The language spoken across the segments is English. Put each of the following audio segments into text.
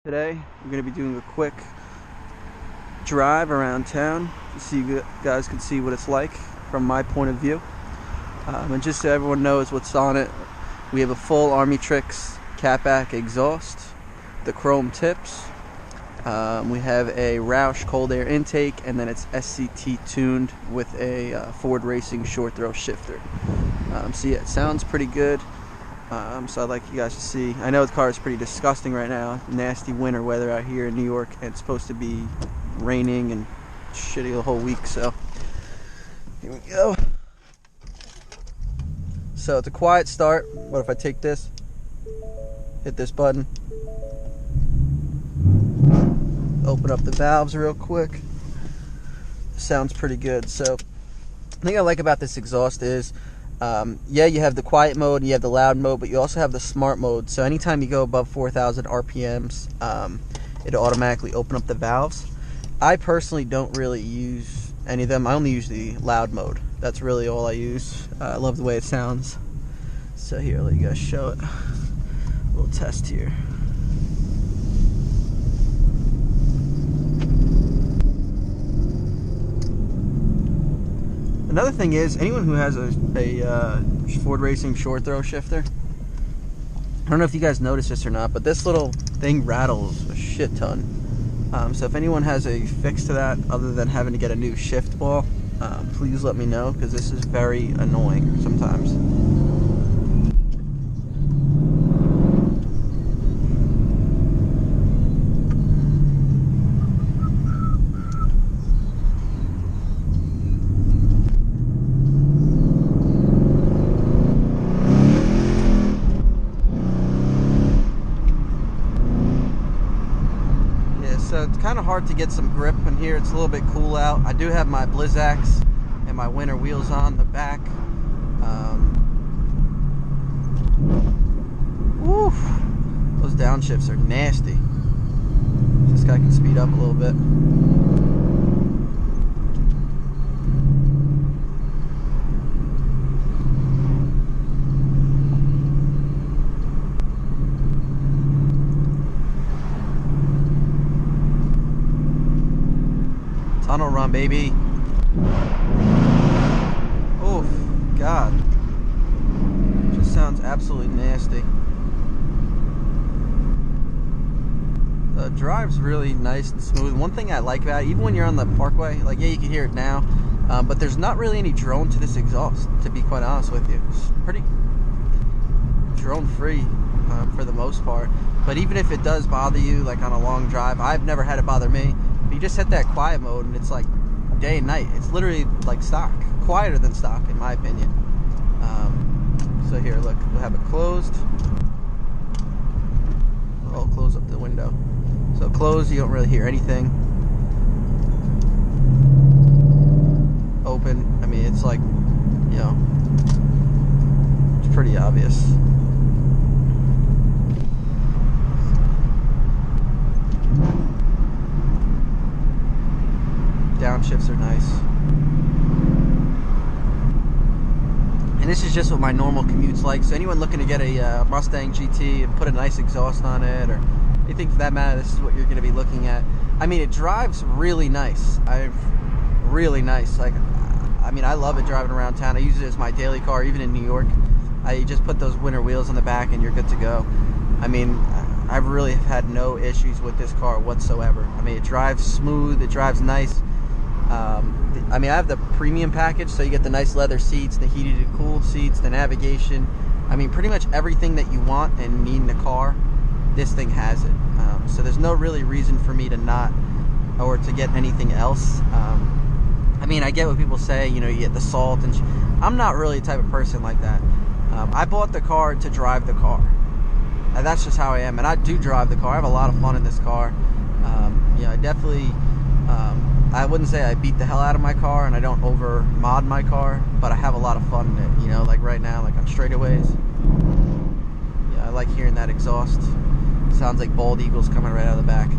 Today we're going to be doing a quick drive around town so you guys can see what it's like from my point of view. And just so everyone knows what's on it, we have a full Army Tricks catback exhaust, the chrome tips, we have a Roush cold air intake, and then it's SCT tuned with a Ford Racing short throw shifter. So yeah, it sounds pretty good. So I'd like you guys to see. I know the car is pretty disgusting right now. Nasty winter weather out here in New York, and it's supposed to be raining and shitty the whole week. So here we go. So it's a quiet start. What if I take this, hit this button, open up the valves real quick? Sounds pretty good. So the thing I like about this exhaust is, yeah, you have the quiet mode and you have the loud mode, but you also have the smart mode. So anytime you go above 4,000 RPMs, it'll automatically open up the valves. I personally don't really use any of them. I only use the loud mode. That's really all I use. I love the way it sounds. So here, I'll let you guys show it. A little test here. Another thing is, anyone who has a Ford Racing short throw shifter, I don't know if you guys noticed this or not, but this little thing rattles a shit ton. So if anyone has a fix to that other than having to get a new shift ball, please let me know, because this is very annoying sometimes. So it's kind of hard to get some grip in here. It's a little bit cool out. I do have my Blizzaks and my winter wheels on the back. Woof, those downshifts are nasty. This guy can speed up a little bit. Tunnel run, baby. Oof, God. Just sounds absolutely nasty. The drive's really nice and smooth. One thing I like about it, even when you're on the parkway, like, yeah, you can hear it now, but there's not really any drone to this exhaust, to be quite honest with you. It's pretty drone free for the most part. But even if it does bother you, like on a long drive, I've never had it bother me. You just hit that quiet mode and it's like day and night. It's literally like stock, quieter than stock in my opinion. So here, look, we'll have it closed. I'll close up the window. So closed, you don't really hear anything. Open, I mean, it's like, you know, it's pretty obvious. Downshifts are nice. And this is just what my normal commute's like. So anyone looking to get a Mustang GT and put a nice exhaust on it, or anything for that matter, this is what you're going to be looking at. I mean, it drives really nice. Really nice. Like, I mean, I love it driving around town. I use it as my daily car, even in New York. I just put those winter wheels on the back and you're good to go. I mean, I really have had no issues with this car whatsoever. I mean, it drives smooth, it drives nice. I mean, I have the premium package, so you get the nice leather seats, the heated and cooled seats, the navigation. I mean, pretty much everything that you want and need in a car, this thing has it. So there's no really reason for me to not, or to get anything else. I mean, I get what people say, you know, you get the salt, and I'm not really the type of person like that. I bought the car to drive the car. And that's just how I am, and I do drive the car. I have a lot of fun in this car. You know, I definitely, I wouldn't say I beat the hell out of my car, and I don't over mod my car, but I have a lot of fun in it, you know, like right now, like on straightaways. Yeah, I like hearing that exhaust. Sounds like bald eagles coming right out of the back.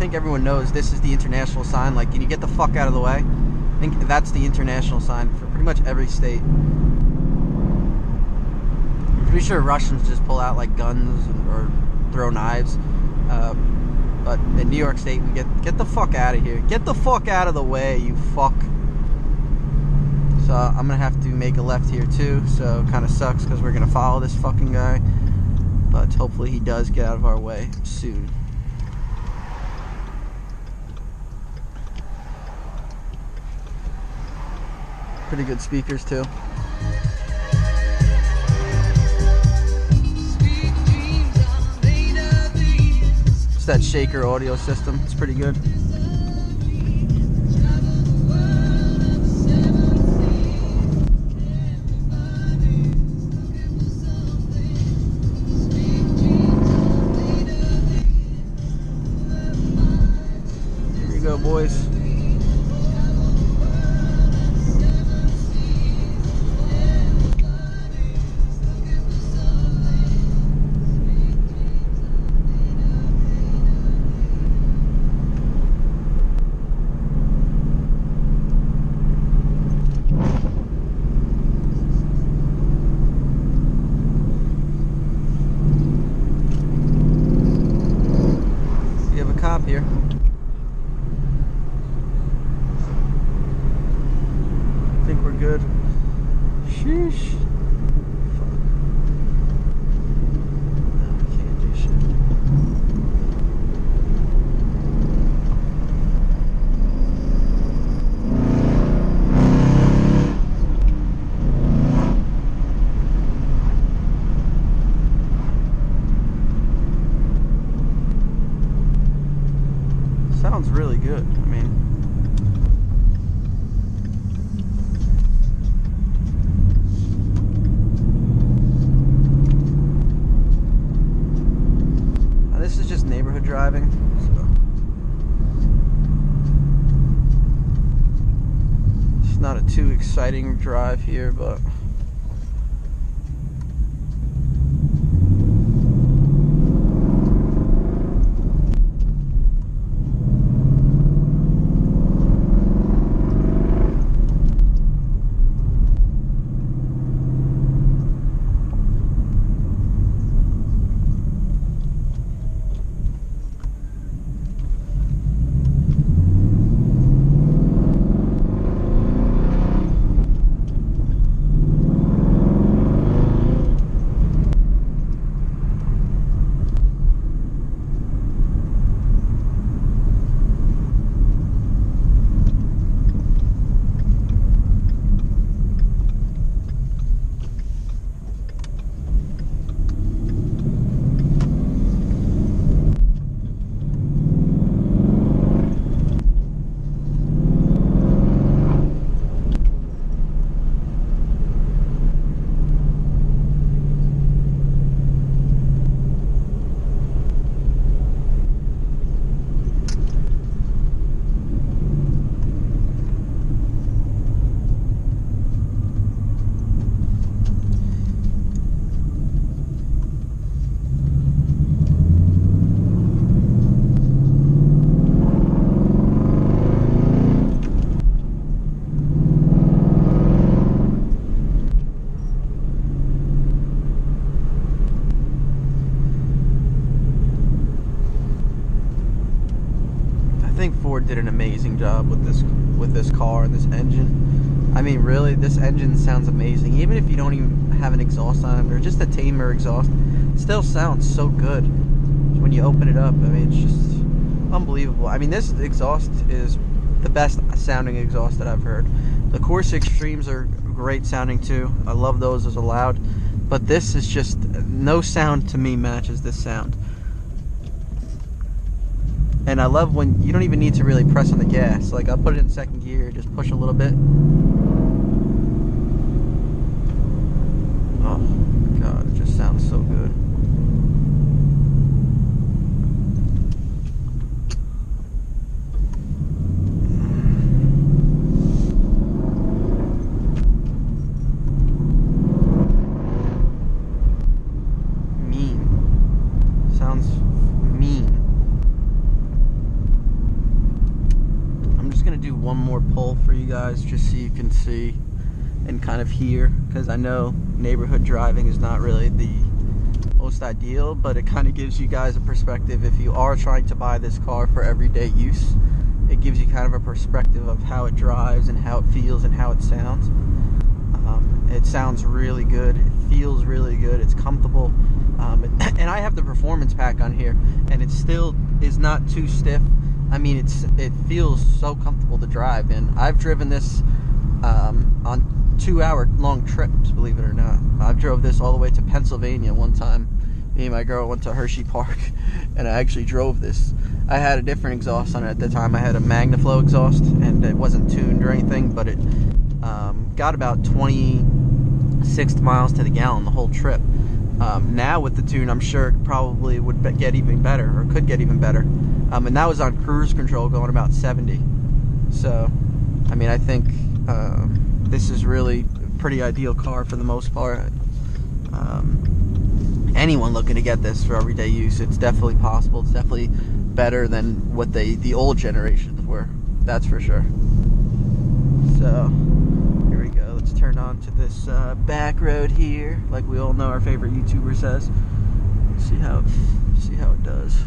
think everyone knows this is the international sign. Like, can you get the fuck out of the way? I think that's the international sign for pretty much every state. I'm pretty sure Russians just pull out like guns or throw knives. But in New York State, we get the fuck out of here. Get the fuck out of the way, you fuck. So I'm gonna have to make a left here too. So it kind of sucks because we're gonna follow this fucking guy. But hopefully he does get out of our way soon. Pretty good speakers too. It's that shaker audio system. It's pretty good. Here we go, boys. Here. I think we're good. Sheesh. Fuck. No, we can't do shit. Sounds really good. I mean, this is just neighborhood driving. So it's not a too exciting drive here, but Ford did an amazing job with this car and this engine. I mean, really, this engine sounds amazing. Even if you don't even have an exhaust on it or just a tamer exhaust, it still sounds so good when you open it up. I mean, it's just unbelievable. I mean, this exhaust is the best sounding exhaust that I've heard. The Corsa Extremes are great sounding too. I love those as a loud, but this is just, no sound to me matches this sound. And I love when you don't even need to really press on the gas. Like, I'll put it in second gear, just push a little bit. Oh God, it just sounds so good. Mean. Sounds mean. one more pull for you guys, just so you can see and kind of hear, because I know neighborhood driving is not really the most ideal, but it kind of gives you guys a perspective. If you are trying to buy this car for everyday use, it gives you kind of a perspective of how it drives and how it feels and how it sounds. It sounds really good, it feels really good, it's comfortable, and I have the performance pack on here, and it still is not too stiff. I mean, it feels so comfortable to drive, and I've driven this on 2-hour long trips, believe it or not. I've drove this all the way to Pennsylvania one time. Me and my girl went to Hershey Park, and I actually drove this. I had a different exhaust on it at the time. I had a MagnaFlow exhaust, and it wasn't tuned or anything, but it got about 26 miles to the gallon the whole trip. Now with the tune, I'm sure it probably would get even better, or could get even better. And that was on cruise control going about 70. So, I mean, I think this is really a pretty ideal car for the most part. Anyone looking to get this for everyday use, it's definitely possible. It's definitely better than what the old generations were. That's for sure. So, here we go. Let's turn on to this back road here, like we all know our favorite YouTuber says. See how it does.